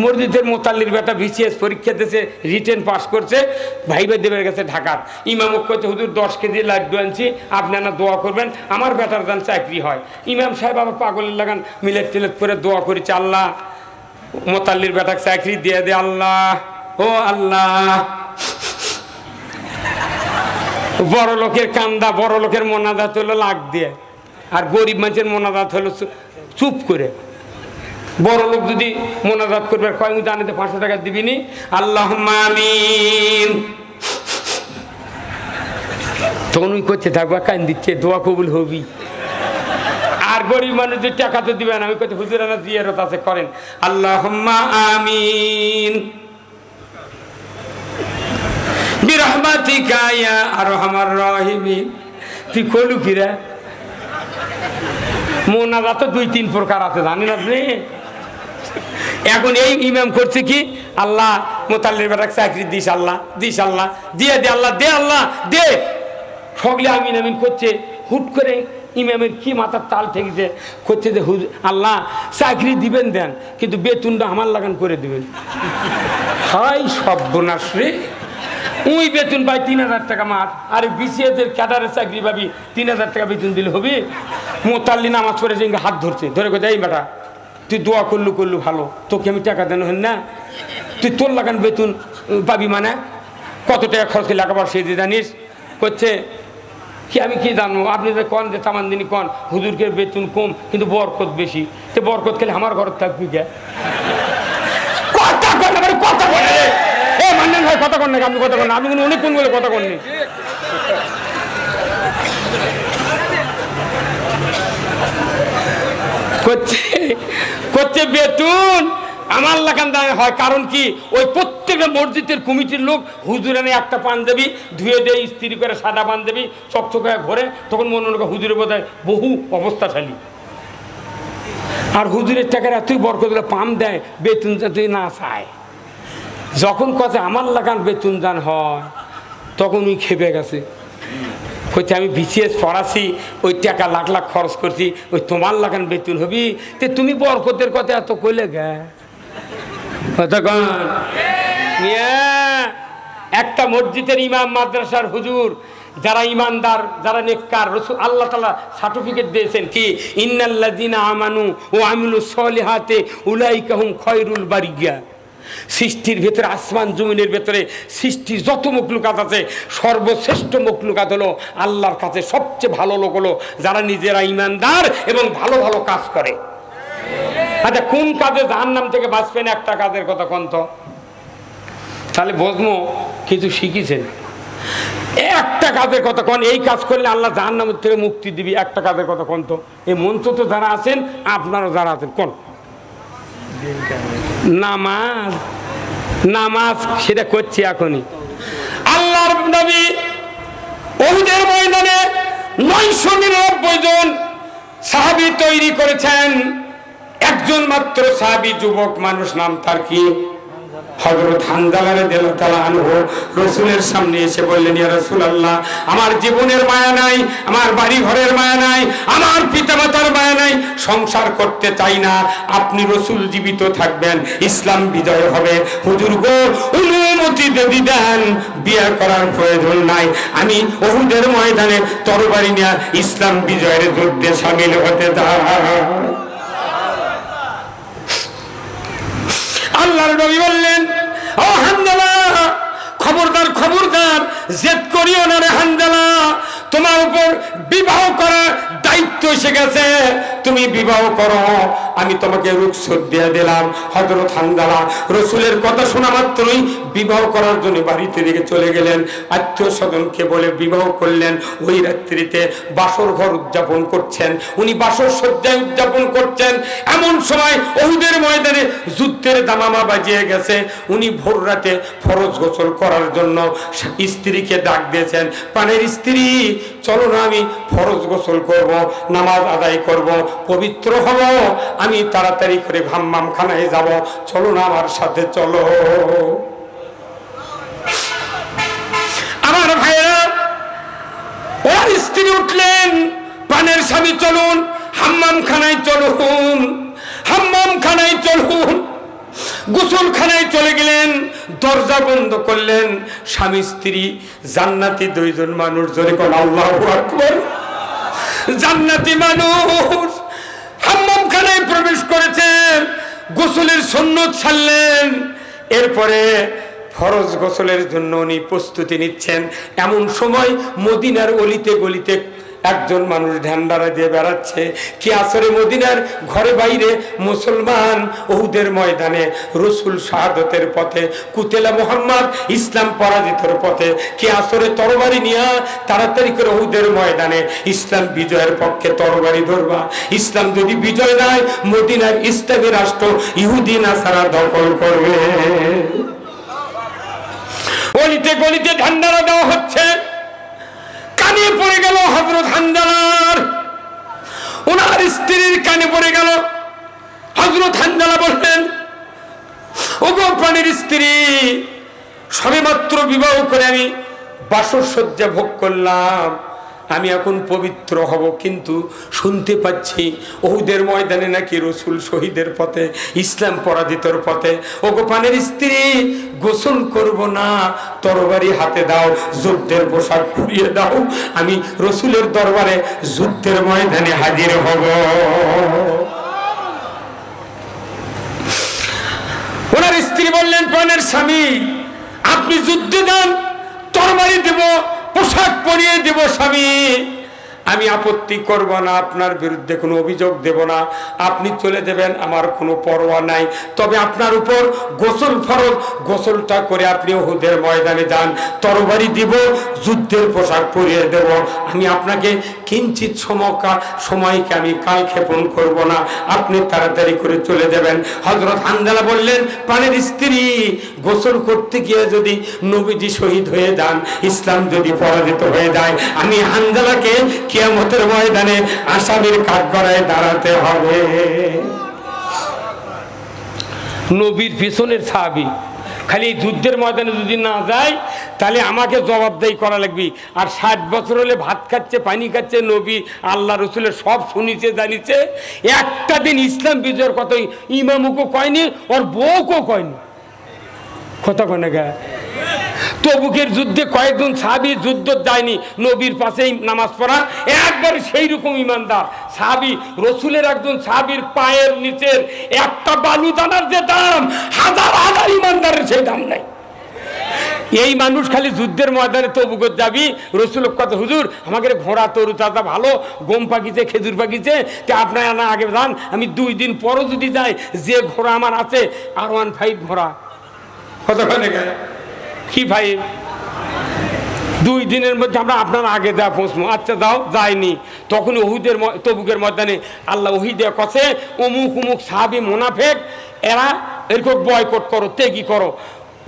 মসজিদের মোতাল্লির বেটা বিসিএস পরীক্ষা দিয়েছে, রিটেন পাস করছে, ভাইবা দেবের কাছে ঢাকার ইমাম করতে হুজুর 10 কেজি লাড্ডু আনছি, আপনারা দোয়া করবেন আমার বেটার যেন চাকরি হয়। ইমাম সাহেব আবার পাগলের লাগান মিলেট টিলেট করে দোয়া করেছে, আল্লাহ মোতাল্লির বেটাকে চাকরি দিয়ে দে আল্লাহ, ও আল্লাহ। বড় লোকের কান্দা, বড় লোকের মোনাজাত হলো লাগ দিয়ে, আর গরিব মানুষের মোনাজাত হলো চুপ করে। বড় লোক যদি মোনাজাত করবে কয় জানে 500 টাকা দিবিনি, আল্লাহুম্মা আমিন, তখন ওই করতে থাকবা, কান দিচ্ছে, দোয়া কবুল হবি। আর গরিব মানুষ যে টাকা তো দিবে না, আমি কত হুজুরানা জিয়ারত আছে করেন, আল্লাহুম্মা আমিন বিরহমাতিকা ইয়া আরহামার রাহিমিন। তুই কলু কিরা মোনাজাত তো 2-3 প্রকার আছে, জানেন আপনি? এখন এই ইমাম করছে কি, আল্লাহ মোতাল্লির বেটাকে চাকরি দিস আল্লাহ, দিস আল্লাহ, দিয়ে দে আল্লাহ, দে আল্লাহ দে, সকলে আমিন আমিন করছে। হুট করে ইমামের কি মাথার তাল ঠেকেছে, করছে যে আল্লাহ চাকরি দিবেন দেন, কিন্তু বেতনটা আমার লাগান করে দিবেন। হাই সর্বনাশ রে, ওই বেতন পাই 3000 টাকা মাস, আর বিসিএসের ক্যাডারের চাকরি পাবি 3000 টাকা বেতন দিলে হবে? মোতাল্লি নামাজ পড়ে যে হাত ধরছে, ধরে কোথায় এই বেটা তুই দোয়া করলু ভালো, তোকে আমি টাকা দেন হেন না, তুই তোর লাগান বেতন পাবি, মানে কত টাকা খরচ লেখাপড়া সে দিয়ে জানিস? করছে কি আমি কি জানবো, আপনি যে কন যে তামানদিনী কন হুজুরকে বেতন কম কিন্তু বরকত বেশি, তো বরকত খেলে আমার ঘর থাকবি কে? কথা কন না, কথা কন রে, এ মান্নান ভাই কথা কন না, আপনি কথা কন না, আপনি অনেক কোন বলে কথা কননি। করছে বেতন আমার লাগান দাঁড়ায় হয়, কারণ কি ওই প্রত্যেকটা মসজিদের কমিটির লোক হুজুরানে একটা পাঞ্জাবি ধুয়ে দেয়, ইস্ত্রি করে সাদা পাঞ্জাবি চকচকে ঘরে, তখন মনে হয় হুজুরের বোধহয় বহু অবস্থাশালী। আর হুজুরের টাকার এতই বরকত পাম দেয়, বেতন যাতে না চায়। যখন কথা আমার লাগান বেতন দান হয়, তখন ওই খেপে গেছে, কইতে আমি বিসিএস পড়াছি, ওই টাকা লাখ লাখ খরচ করছি, ওই তোমার লাগান বেতন হবি, তে তুমি বরকতের কথা এত কইলে গে কতক্ষণ? একটা মসজিদের ইমাম, মাদ্রাসার হুজুর, যারা ইমানদার, যারা নেককার, রাসূল আল্লাহ তাআলা সার্টিফিকেট দিয়েছেন কি, ইন্নাল্লাযিনা আমানু ওয়া আমিলুস সলিহাতি উলাইকা হুম খায়রুল বারিয়া। সৃষ্টির ভেতরে, আসমান জমিনের ভেতরে সৃষ্টির যত মখলুকাত আছে, সর্বশ্রেষ্ঠ মখলুকাত হলো আল্লাহর কাছে সবচেয়ে ভালো লোক হলো যারা নিজেরা ইমানদার এবং ভালো ভালো কাজ করে। আচ্ছা, কোন কাজে জাহান্নাম থেকে বাঁচবেন? একটা কাজের কথা কোন তো, তাহলে বুঝবো কিছু শিখেছেন। একটা কাজের কথা কোন, এই কাজ করলে আল্লাহ জাহান্নামের থেকে মুক্তি দিবি, একটা কাজের কথা কোন তো। এই মন্ত্র তো যারা আছেন, আপনারও যারা আছেন, কোন? নামাজ। নামাজ সেটা করছি এখনই। আল্লাহর নবী উহুদের ময়দানে 999 জন সাহাবী তৈরি করেছেন, একজন মাত্র সাহাবী যুবক মানুষ, নাম তার কি? হযরত হানজালা রাদিয়াল্লাহু তাআলা আনহু রাসূলের সামনে এসে বললেন, ইয়া রাসূলুল্লাহ, আমার জীবনের মায়া নাই, আমার বাড়ি ঘরের মায়া নাই, আমার পিতামাতার মায়া নাই, সংসার করতে চাই না, আপনি রাসূল জীবিত থাকবেন, ইসলাম বিজয় হবে, হুজুর গো অনুমতি দেন, বিয়ে করার প্রয়োজন নাই, আমি উহুদের ময়দানে তরবারি নিয়ে ইসলাম বিজয়ের যুদ্ধে শামিল হতে চাই। আল্লাহর নবী বললেন, ও হানজালা, খবরদার খবরদার, জেদ করিও না রে হানজালা, তোমার উপর বিবাহ করার দায়িত্ব এসে গেছে, তুমি বিবাহ করো, আমি তোমাকে রুখসত দিয়ে দিলাম। হযরত হানজালা রাসূলের কথা শোনা মাত্রই বিবাহ করার জন্য বাড়িতে দিকে চলে গেলেন, আত্মীয় স্বজনকে বলে বিবাহ করলেন। ওই রাত্রিতে বাসর ঘর উদযাপন করছেন, উনি বাসর সজ্জায় উদযাপন করছেন। এমন সময় উহুদের ময়দানে যুদ্ধের দামামা বাজিয়ে গেছে। উনি ভোর রাতে ফরজ গোসল করার জন্য স্ত্রীকে ডাক দিয়েছেন, প্রাণের স্ত্রী, চলো না, আমি ফরজ গোসল করব, নামাজ আদায় করব, পবিত্র হব, আমি তাড়াতাড়ি করে হাম্মাম খানায় যাব, চলো না আমার সাথে চলো। আমার ভাইরা, ওর স্ত্রী উঠলেন, প্রাণের স্বামী চলুন, হাম্মাম খানায় চলুন, হাম্মাম খানায় চলুন। গোসলখানায় চলে গেলেন, দরজা বন্ধ করলেন। স্বামী স্ত্রী জান্নাতি দুইজন মানুষ, জোরে কোন আল্লাহু আকবার। জান্নাতি মানুষ হাম্মামখানায় প্রবেশ করেছেন, গোসলের সুন্নত ছাড়লেন। এরপরে ফরজ গোসলের জন্য উনি প্রস্তুতি নিচ্ছেন। এমন সময় মদিনার অলিতে গলিতে একজন মানুষ ঢান্ডারা দিয়ে বেড়াচ্ছে। কি আসরে মদিনার ঘরে বাইরে মুসলমান উহুদের ময়দানে রসুল শাহাদতের পথে, কুতেলা মুহাম্মদ ইসলাম পরাজিতর পথে। কি আসরে তরবারি নিয়ে তাড়াতাড়ি করে উহুদের ময়দানে ইসলাম বিজয়ের পক্ষে তরবারি ধরবা। ইসলাম যদি বিজয় নাই, মদিনার ইসলামী রাষ্ট্র ইহুদি নাসারা দখল করবে। অলিতে গলিতে ঢান্ডারা দেওয়া হচ্ছে। কানে পড়ে গেল হযরত হানজালার, ওনার স্ত্রীর কানে পড়ে গেল। হযরত হানজালা বললেন, ওগো প্রাণের স্ত্রী, সবেমাত্র বিবাহ করে আমি বাসরসজ্জা ভোগ করলাম, আমি এখন পবিত্র হব, কিন্তু শুনতে পাচ্ছি উহুদের ময়দানে নাকি রসুল শহীদের পথে, ইসলাম পরাজিতর পথে। ওগো প্রাণের স্ত্রী, গোসল করব না, তরবারি হাতে দাও, যুদ্ধের পোশাক পরিয়ে দাও, আমি রসুলের দরবারে যুদ্ধের ময়দানে হাজির হব। ওনার স্ত্রী বললেন, প্রাণের স্বামী, আপনি যুদ্ধে যান, তরবারি দেব, পোশাক পরিয়ে দেব স্বামী, আমি আপত্তি করব না, আপনার বিরুদ্ধে কোনো অভিযোগ দেব না, আপনি চলে যাবেন, আমার কোনো পরোয়া নাই। তবে আপনার উপর গোসল ফরজ, গোসলটা করে আপনি উহুদের ময়দানে যান, তরবারি দিব, যুদ্ধের পোশাক পরিয়ে দেব, আমি আপনাকে কিঞ্চিত সময়কে আমি কালক্ষেপণ করব না, আপনি তাড়াতাড়ি করে চলে যাবেন। হযরত হানজালা বললেন, প্রাণের স্ত্রী, গোসল করতে গিয়ে যদি নবীজি শহীদ হয়ে যান, ইসলাম যদি পরাজিত হয়ে যায়, আমি হানজালাকে কিয়ামতের ময়দানে আসামির কাঠগড়ায় দাঁড়াতে হবে। নবীর পিছনের সাহাবী, খালি যুদ্ধের ময়দানে যদি না যায় তাহলে আমাকে জবাবদাহি করা লাগবে। আর 60 বছর হলে ভাত খাচ্ছে, পানি খাচ্ছে, নবী আল্লাহ রসুলের সব শুনিছে জানিছে, একটা দিন ইসলাম বিজয়ের কথা ইমামুকে কয়নি, ওর বউকেও কয়নি। কথা কনে গা তবুকের যুদ্ধে কয়েকজন সাহাবী যুদ্ধ যায়নি, নবীর পাশেই নামাজ পড়া, একবার সেই রকম ইমানদার সাহাবী। রসুলের একজন সাহাবীর পায়ের নিচের একটা বালু দানার যে দাম, হাজার হাজার ইমানদারের সেই দাম নাই। এই মানুষ খালি যুদ্ধের ময়দানে তবুকত যাবি, রসুল কথা, হুজুর আমাকে ঘোড়া তরু তাজা ভালো, গম পাকিছে, খেজুর পাকিছে, তে আপনার আনা আগে যান, আমি 2 দিন পরও যদি যাই, যে ঘোড়া আমার আছে R15 ঘোড়া, কতক্ষণে কি ভাই 2 দিনের মধ্যে আমরা আপনার আগে যা পৌঁছবো। আচ্ছা যাও, যায়নি। তখন উহুদের তবুকের ময়দানে আল্লাহ ওহী দেয়া কথা, অমুক অমুক সাহাবী মুনাফিক, এরা এরকম বয়কট করো, তেগি করো।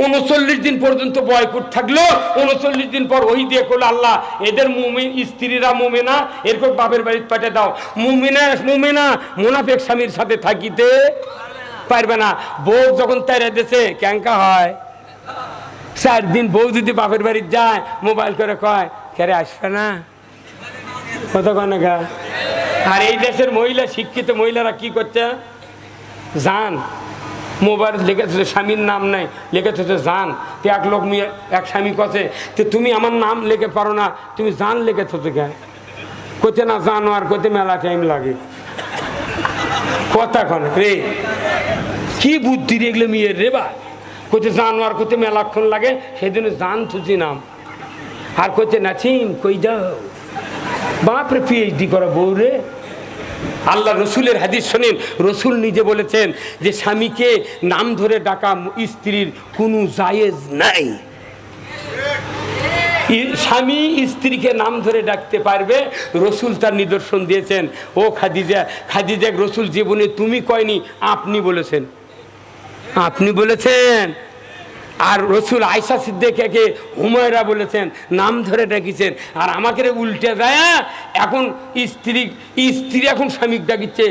39 দিন পর্যন্ত বয়কট থাকলো। 39 দিন পর ওহী দিয়ে করলো, আল্লাহ এদের মুমিন স্ত্রীরা মুমিনা, এরকম বাপের বাড়িতে পাঠিয়ে দাও। মুমিনা মুনাফিক স্বামীর সাথে থাকিতে পারবে না। বউ যখন তাইরা দিয়েছে ক্যাঙ্কা হয়। 4 দিন বউ যদি বাপের বাড়ি যায়, মোবাইল করে কয়, কেরে আসবে না, কত কনকা। আর এই দেশের মহিলা, শিক্ষিত মহিলারা কি করছে, জান মোবাইল লিখেছে, স্বামীর নাম নাই, লিখেছে জান। তো এক লোক এক স্বামী কছে, তো তুমি আমার নাম লিখে পারো না, তুমি জান লিখেছ তো কে, কোথে না জানো, আর কোথে মেলা টাইম লাগে। কথা কন রে, কি বুদ্ধি রে এগুলো মেয়ের রে বা, কোথে জানোয়ার কোথে মেলাক্ষণ লাগে, সেদিন জান থুচি নাম, আর কোথে নাচিন কই যাও, বাপরে PhD করা বউ রে। আল্লাহ রসুলের হাদিস শোনেন, রসুল নিজে বলেছেন যে স্বামীকে নাম ধরে ডাকা স্ত্রীর কোনো জায়েজ নাই। স্বামী স্ত্রীকে নাম ধরে ডাকতে পারবে, রসুল তার নিদর্শন দিয়েছেন। ও খাদিজা, খাদিজা রসুল জীবনে তুমি কয়নি, আপনি বলেছেন, আপনি বলেছেন। আর রসুল আয়সা সিদ্দিকাকে হুমায়রা বলেছেন, নাম ধরে ডাকিছেন। আর আমাকে উল্টে যায়, এখন স্ত্রী এখন স্বামী ডাকিচ্ছে,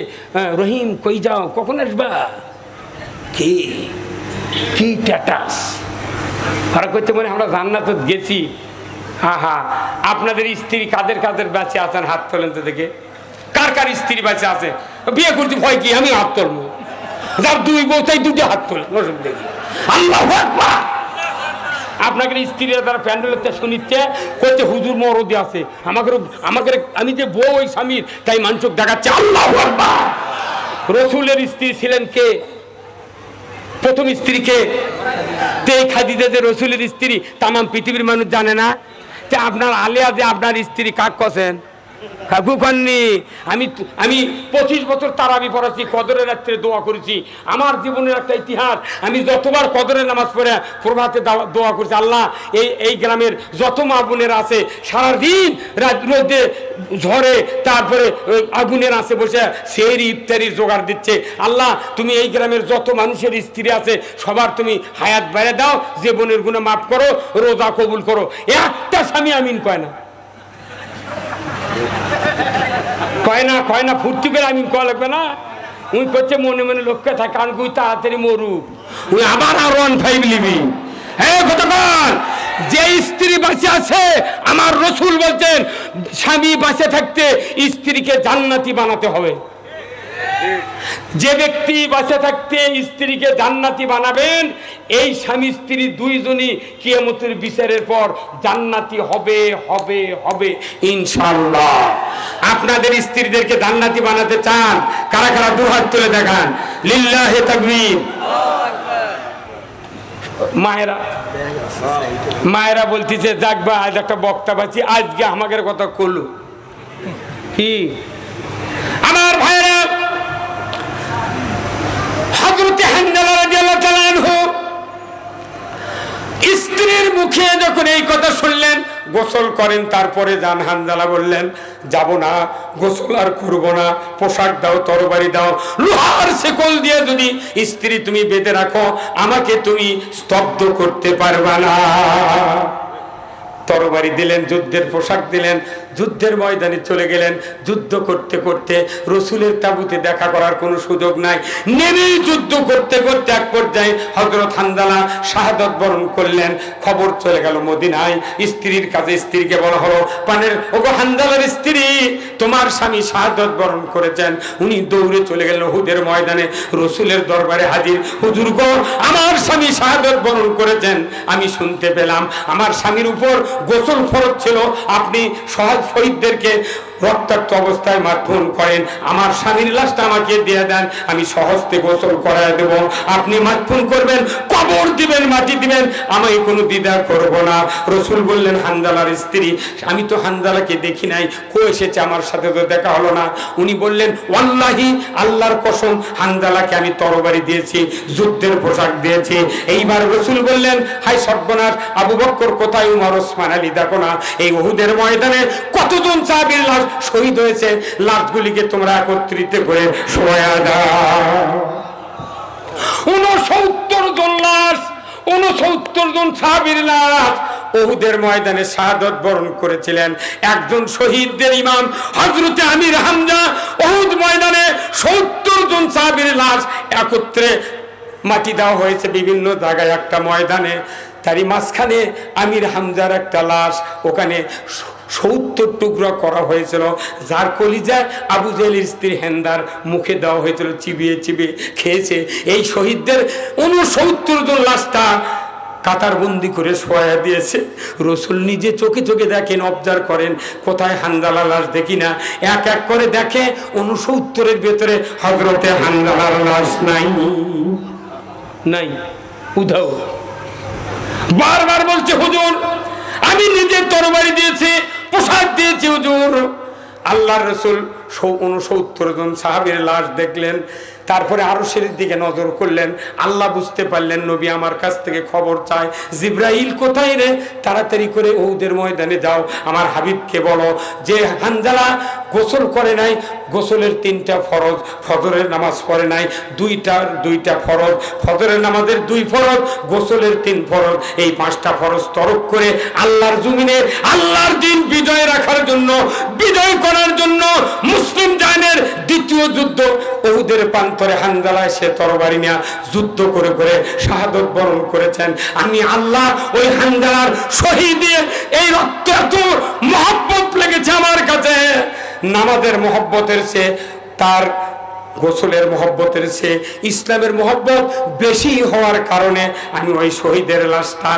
রহিম কই যাও, কখন আসবা, কি কি স্ট্যাটাস। আর করতে মানে আমরা জান্নাত গেছি। হা আপনাদের স্ত্রী কাদের কাদের বেঁচে আছেন, হাত তোলেন তো দেখে, কার কার স্ত্রী বেঁচে আছে। বিয়ে করতে ভয় কি, আমি হাত তুলবো। যার দুই বউ তাই দুটো হাত তোলে দেখি আল্লাহু আকবার। আপনাকে স্ত্রীরা তারা প্যান্ডেলতে শুনিচ্ছে করছে হুজুর মরদি আছে আমাকে আমাকে আমি যে বউ ওই স্বামীর তাই মানচক দেখাচ্ছে আল্লাহু আকবার। রসুলের স্ত্রী ছিলেন কে? প্রথম স্ত্রীকে খাদিজা যে রসুলের স্ত্রী তামাম পৃথিবীর মানুষ জানে না। আপনার আলিয়া যে আপনার স্ত্রী কাক কছেন কাকু খাননি। আমি 25 বছর তারাবি পড়াচ্ছি, কদরের রাত্রে দোয়া করেছি। আমার জীবনের একটা ইতিহাস, আমি যতবার কদরের নামাজ পড়ে প্রভাতে দোয়া করছি আল্লাহ এই গ্রামের যত মা বোনেরা আছে সারাদিন রোদে ঝড়ে তারপরে আগুনের আছে বসে সেই ইফতারির জোগাড় দিচ্ছে, আল্লাহ তুমি এই গ্রামের যত মানুষের স্ত্রী আছে সবার তুমি হায়াত বেড়ে দাও, যে বোনের গুণে মাফ করো, রোজা কবুল করো। একটা স্বামী আমিন কয় না ফুর্তি করে আমিন কয়া লাগবে না। উনি করছে মনে মনে লক্ষ্যে থাকে কারণ তুই তাড়াতাড়ি মরুক, উনি আবার আর 1.5 লিবি। হ্যাঁ কতক্ষণ যে স্ত্রী বাঁচে আছে আমার রসুল বলছেন স্বামী বাঁচে থাকতে স্ত্রীকে জান্নাতি বানাতে হবে। যে ব্যক্তি বাঁচে থাকতে স্ত্রীকে জান্নাতি বানাবেন এই স্বামী স্ত্রী দুইজনই কিয়ামতের বিচারের পর জান্নাতি হবে হবে হবে ইনশাআল্লাহ। আপনাদের স্ত্রীদেরকে জান্নাতি বানাতে চান? কারা কারা দুহাত তুলে দেখান, লিল্লাহি তাকবীর। মায়েরা বলতেছে যাকবা আজ একটা বক্তা পাচ্ছি, আজকে আমাদের কথা করলো কি আমার ভাইরা। হযরতে হানজালা রাদিয়াল্লাহু তাআলা আনহু স্ত্রীর মুখে যখন এই কথা শুনলেন গোসল করেন তারপরে যান। হানজালা বললেন যাব না, গোসল আর করবো না, পোশাক দাও, তরবারি দাও, লোহার শেকল দিয়ে যদি স্ত্রী তুমি বেঁধে রাখো আমাকে তুমি স্তব্ধ করতে পারবা না। তরবারি দিলেন, যুদ্ধের পোশাক দিলেন, যুদ্ধের ময়দানে চলে গেলেন। যুদ্ধ করতে করতে রসুলের তাবুতে দেখা করার কোনো সুযোগ নাই, নেমেই যুদ্ধ করতে করতে এক পর্যায়ে হযরত হানজালা শাহাদাত বরণ করলেন। খবর চলে গেল মদিনায়, স্ত্রীর কাছে স্ত্রীকে বলা হলো পানের ওগো হানজালার স্ত্রী তোমার স্বামী শাহাদাত বরণ করেছেন। উনি দৌড়ে চলে গেলেন উহুদের ময়দানে, রসুলের দরবারে হাজির। হুজুর গো আমার স্বামী শাহাদাত বরণ করেছেন, আমি শুনতে পেলাম আমার স্বামীর উপর গোসল ফরজ ছিল, আপনি শহীদদেরকে রক্তাক্ত অবস্থায় মারধর করেন, আমার স্বামীর লাশটা আমাকে দিয়ে দেন, আমি সহজে গোসল করায় দেব, আপনি মারধর করবেন, কবর দিবেন, মাটি দিবেন, আমি কোনো দ্বিধা করব না। রসুল বললেন হানজালার স্ত্রী আমি তো হানজালাকে দেখি নাই, কো এসেছে আমার সাথে তো দেখা হলো না। উনি বললেন ওয়াল্লাহি আল্লাহর কসম হানজালাকে আমি তরবারি দিয়েছি, যুদ্ধের পোশাক দিয়েছি। এইবার রসুল বললেন হাই সর্বনাশ, আবু বকর কোথায়, উমর, ওসমান আলী দেখো না এই উহুদের ময়দানে কতজন সাহাবীর লাশ শহীদ হয়েছে, লাশগুলিকে তোমরা একত্রিত করে শোয়া দাও। 69 জন লাশ, 69 জন সাহাবীর লাশ উহুদের ময়দানে শাহাদাত বরণ করেছিলেন। একজন শহীদদের ইমাম হযরতে আমির হামজা উহুদ ময়দানে 70 জন সাহাবীর লাশ একত্রে মাটি দেওয়া হয়েছে বিভিন্ন জায়গায় একটা ময়দানে, তারই মাঝখানে আমির হামজার একটা লাশ ওখানে 70 টুকরা করা হয়েছিল, যার কলিজায় আবু জেহেলের স্ত্রী হেন্দার মুখে দেওয়া হয়েছিল, চিবিয়ে চিবিয়ে খেয়েছে। এই শহীদদের 69 জন লাশটা কাতার বন্দি করে শোয়া দিয়েছে। রসুল নিজে চোখে চোখে দেখেন, অবজার্ভ করেন, কোথায় হানজালার লাশ দেখি না, এক এক করে দেখে 69-এর ভেতরে হযরতে হানজালার লাশ নাই, নাই, উধাও। বারবার বলছে হুজুর আমি নিজে তরবারি দিয়েছি, পোশাক দিয়েছি হুজুর। আল্লাহর রাসূল 69 জন সাহাবীর লাশ দেখলেন, তারপরে আরশের দিকে নজর করলেন। আল্লাহ বুঝতে পারলেন নবী আমার কাছ থেকে খবর চায়, জিবরাইল কোথায় রে, তাড়াতাড়ি করে উহুদের ময়দানে যাও, আমার হাবিবকে বলো যে হানজালা গোসল করে নাই, গোসলের 3টা ফরজ, ফজরের নামাজ পড়ে নাই, 2টা ফরজ, ফজরের নামাজের 2 ফরজ, গোসলের 3 ফরজ, এই 5টা ফরজ তরক করে আল্লাহর জমিনে আল্লাহর দিন বিজয় রাখার জন্য, বিজয় করার জন্য মুসলিম জানের দ্বিতীয় যুদ্ধ উহুদের প্রান্তরে হানজালা সে তরবারি নিয়ে যুদ্ধ করে করে শাহাদাত বরণ করেছেন। আমি আল্লাহ ওই হানজালার শহীদের এই রক্ত এত মহব্বত লেগেছে আমার কাছে, নামাজের মহব্বতের চেয়ে তার গোসলের মহব্বতের চেয়ে ইসলামের মহব্বত বেশি হওয়ার কারণে আমি ওই শহীদের লাশটা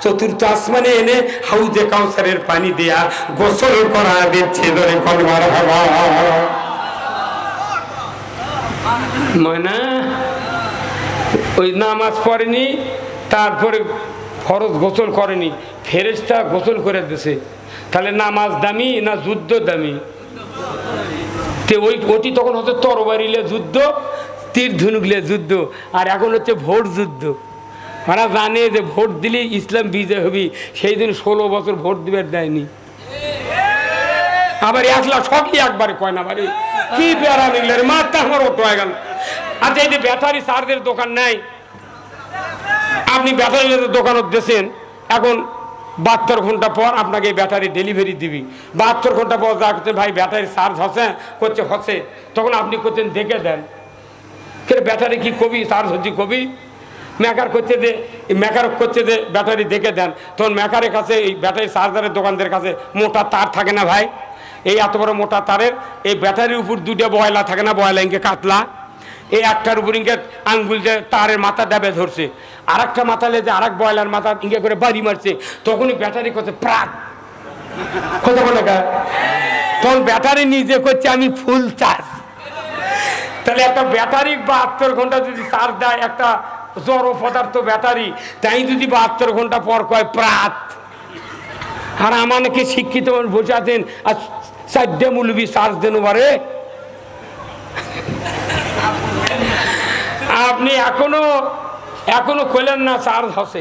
চতুর্থ আসমানে এনে হাউজে কাউসারের পানি দেয়া গোসল করা দিচ্ছে। ধরে ময়না ওই নামাজ পড়েনি, তারপরে ফরজ গোসল করেনি, ফেরেশতা গোসল করে দিছে। তাহলে নামাজ দামি না যুদ্ধ দামি? ওটি তখন হচ্ছে তরবারিলে যুদ্ধ, তীর ধনুকলে যুদ্ধ, আর এখন হচ্ছে ভোট যুদ্ধ। ওরা জানে যে ভোট দিলে ইসলাম বিজয় হবি, সেই দিন 16 বছর ভোট দিবে দেয়নি। আবার 1 লাখ সবই একবারে কয় না বাড়ি কি বেড়া নিলে মাথা আমার অটো হয়ে গেল। আচ্ছা, এই যে ব্যাটারি চার্জের দোকান নাই, আপনি ব্যাটারি দোকানত দিয়েছেন, এখন 72 ঘন্টা পর আপনাকে ব্যাটারি ডেলিভারি দিবি। 72 ঘন্টা পর যা করছেন, ভাই ব্যাটারি চার্জ হচ্ছে, তখন আপনি করছেন দেখে দেন, ব্যাটারি কি কবি চার্জ হচ্ছে কবি। মেকার করছে যে ব্যাটারি দেখে দেন, তখন মেকারের কাছে এই ব্যাটারি চার্জারের দোকানদের কাছে মোটা তার থাকে না ভাই, এই এত বড় মোটা তারের এই ব্যাটারির উপর 2টা বয়লা থাকে না, বয়লা ইনকে কাতলা, এই একটার উপর ইনকে আঙ্গুল যে তারের মাথা ডাবে ধরছে, আর একটা মাথা লেগে আর এক বয়লার মাথা ইনকে করে বাড়ি মারছে, তখনই ব্যাটারি করছে প্রাক কথা বলে, তখন ব্যাটারি নিজে করছে আমি ফুল চার্জ। তাহলে একটা ব্যাটারি 72 ঘন্টা যদি চার্জ দেয়, একটা জড় পদার্থ ব্যাটারি, তাই যদি 72 ঘন্টা পর কয় প্রাত, আর আমাকে শিক্ষিত বোঝাতেন আর 4 মৌলবি চার্জ দেন বারে। আপনি এখনো খোলেন না চার্জ হচ্ছে।